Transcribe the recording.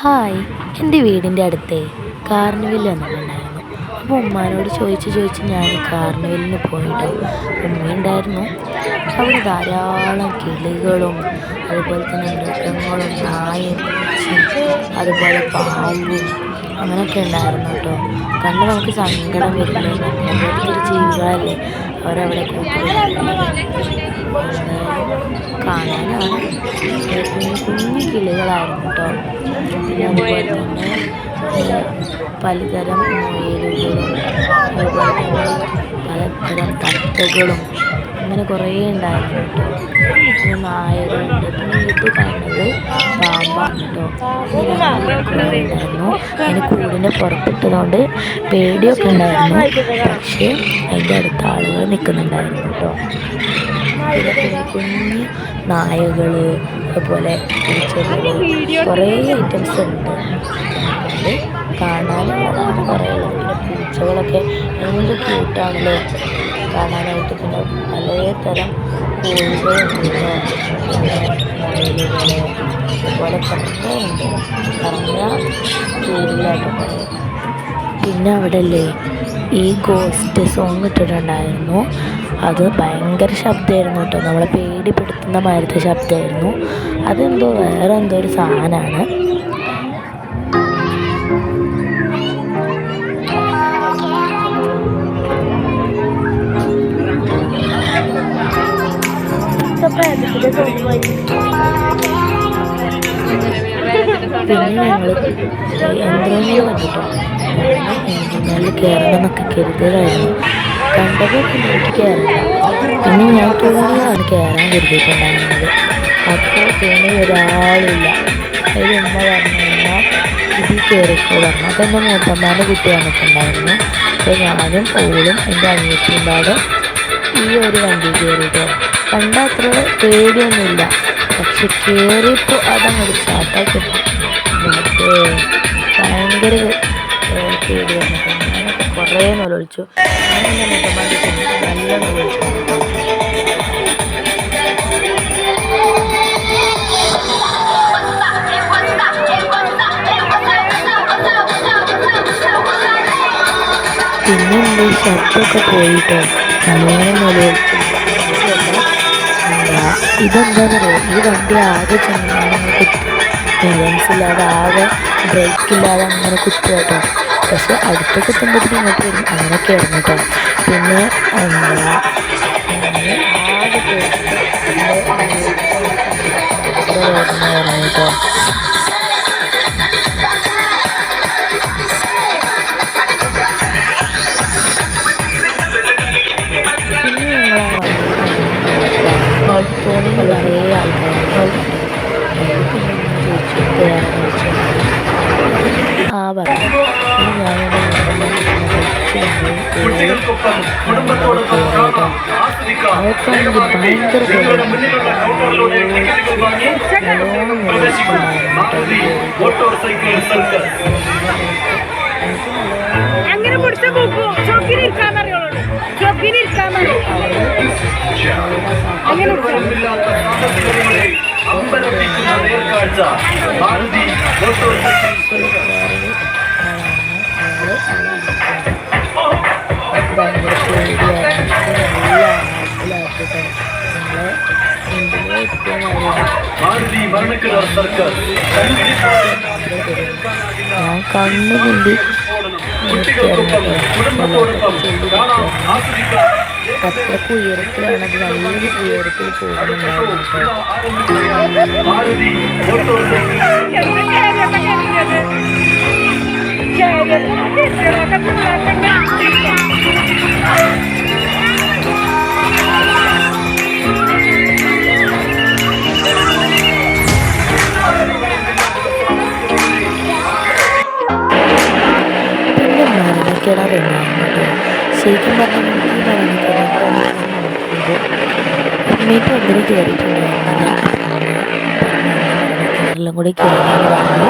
Hi, എൻ്റെ വീടിൻ്റെ അടുത്തേ കാർണിവൽ വന്നിട്ടുണ്ടായിരുന്നു. അപ്പോൾ ഉമ്മാനോട് ചോദിച്ച് ഞാൻ കാർണിവലിന് പോയിട്ടോ. ഉമ്മയുണ്ടായിരുന്നു. അവിടെ ധാരാളം കിളികളും അതുപോലെ തന്നെ മൃഗങ്ങളും നായയും പൂച്ചയും അതുപോലെ പാമ്പും അങ്ങനെയൊക്കെ ഉണ്ടായിരുന്നു കേട്ടോ. കണ്ട് നമുക്ക് സങ്കടം വരില്ലേ, ഓരോരുത്തർ ജീവികളല്ലേ അവരവിടെ കാണാനാണ്. കുഞ്ഞു കുഞ്ഞു കിളികളായിരുന്നു കേട്ടോ. പിന്നെ അതുപോലെ തന്നെ പലതരം മുയലുകളും അതുപോലെ തന്നെ പലതരം തത്തകളും അങ്ങനെ കുറേ ഉണ്ടായിരുന്നു കേട്ടോ. പിന്നെ നായകളുണ്ട്. പിന്നെ ഇത് കാണുന്നത് പാമ്പാണ് കേട്ടോ. ഉണ്ടായിരുന്നു. അതിന് കൂടിൻ്റെ പുറത്തിട്ടതുകൊണ്ട് പേടിയൊക്കെ ഉണ്ടായിരുന്നു. പക്ഷേ അതിൻ്റെ അടുത്ത ആളുകൾ നിൽക്കുന്നുണ്ടായിരുന്നു കേട്ടോ. പിന്നെ കുഞ്ഞു കുഞ്ഞ് നായകൾ അതുപോലെ പൂച്ചകൾ കുറേ ഐറ്റംസ് ഉണ്ട്. അതുകൊണ്ട് കാണാനുള്ളതാണ് കുറേ ഉള്ളത്. പിന്നെ പൂച്ചകളൊക്കെ എന്ത് ക്യൂട്ടാണല്ലോ കാണാനായിട്ട്. പിന്നെ പലതരം കോഴികളുണ്ട് കേട്ടോ. പിന്നെ മയിലുകൾ അതുപോലെ കുറേ ഉണ്ട്. പറഞ്ഞാൽ പേരില്ലായിട്ട് കുറേ. പിന്നെ അവിടെ അല്ലേ ഈ ഗോസ്റ്റ് സോങ് ഇട്ടിട്ടുണ്ടായിരുന്നു. അത് ഭയങ്കര ശബ്ദമായിരുന്നു കേട്ടോ. നമ്മളെ പേടിപ്പെടുത്തുന്ന മാതിരത്തെ ശബ്ദമായിരുന്നു. അതെന്തോ വേറെ എന്തോ ഒരു സാധനമാണ്. പിന്നെ ഞങ്ങൾ യന്ത്രങ്ങൾ കണ്ടിട്ടോ. യന്ത്രങ്ങളിൽ കയറണമെന്നൊക്കെ കരുതലായിരുന്നു. കണ്ടപ്പോൾ പിന്നെ എനിക്ക് കയറില്ല. പിന്നെ ഞാൻ തോണിയാണ് കയറാൻ കരുതിയിട്ടുണ്ടായിരുന്നത്. അപ്പോൾ തോണി ഒരാളില്ല. അതിൽ ഉമ്മ പറഞ്ഞു എന്നാൽ ഇതിൽ കയറിക്കോ പറഞ്ഞു. അപ്പോൾ എൻ്റെ മൂത്തമ്മാൻ്റെ കുട്ടി വന്നിട്ടുണ്ടായിരുന്നു. അപ്പോൾ ഞാനും ഓളും എൻ്റെ അനിയത്തിയും പാടെ ഈ ഒരു വണ്ടി കയറിയിട്ടോ. കണ്ടാൽ അത്ര പേടിയൊന്നുമില്ല. പക്ഷെ കയറിയപ്പോൾ അതങ്ങോട്ട് ചാട്ടാക്കി നമുക്ക് ഭയങ്കര പേടി വന്നിട്ടുണ്ട്. ഞാനൊക്കെ കുറേ നിലവിളിച്ചു. ഞാനെൻ്റെ മുത്തമ്മാൻ്റെ നല്ല നിലവിളിച്ചു. പിന്നെ എൻ്റെ ശബ്ദമൊക്കെ പോയിട്ടോ. നല്ലോണം നിലവിളിച്ചു. ഇതെന്താണെന്ന് പറയുക, ഈ വണ്ടി ആകെ ചെന്നാലങ്ങനെ കുത്തും. ബാലൻസ് ഇല്ലാതെ ആകെ ബ്രേക്കില്ലാതെ അങ്ങനെ കുത്തുക കേട്ടോ. പക്ഷെ അടുത്തൊക്കെ എത്തുമ്പോഴത്തേക്കും ഇങ്ങോട്ട് വരും. അങ്ങനെയൊക്കെ ആയിരുന്നു കേട്ടോ. പിന്നെ ആകെ വേദനയായിരുന്നു കേട്ടോ. തോണി കുറേ ആൾക്കാരുണ്ട്. ആ പറഞ്ഞു. ഞാനിവിടെ അതൊക്കെ എനിക്ക് ഭയങ്കര അങ്ങനെ പിടിച്ച ഞാൻ കണ്ണുകൊണ്ട് അത്രക്ക് ഉയരത്തിലാണത്. നല്ലൊരു ഉയരത്തിൽ പോകുന്നുണ്ടായിരുന്നു. പിന്നെ മരണക്കിണറുണ്ടായിരുന്നു കേട്ടോ. ശരിക്കും പറഞ്ഞാൽ എനിക്ക് മരണക്കിണർ അമ്മയിട്ട് ഒന്നിനും കയറിയിട്ടുണ്ടായിരുന്നില്ല. മരണക്കിണറിലും കൂടി കയറാമെന്ന് പറഞ്ഞു.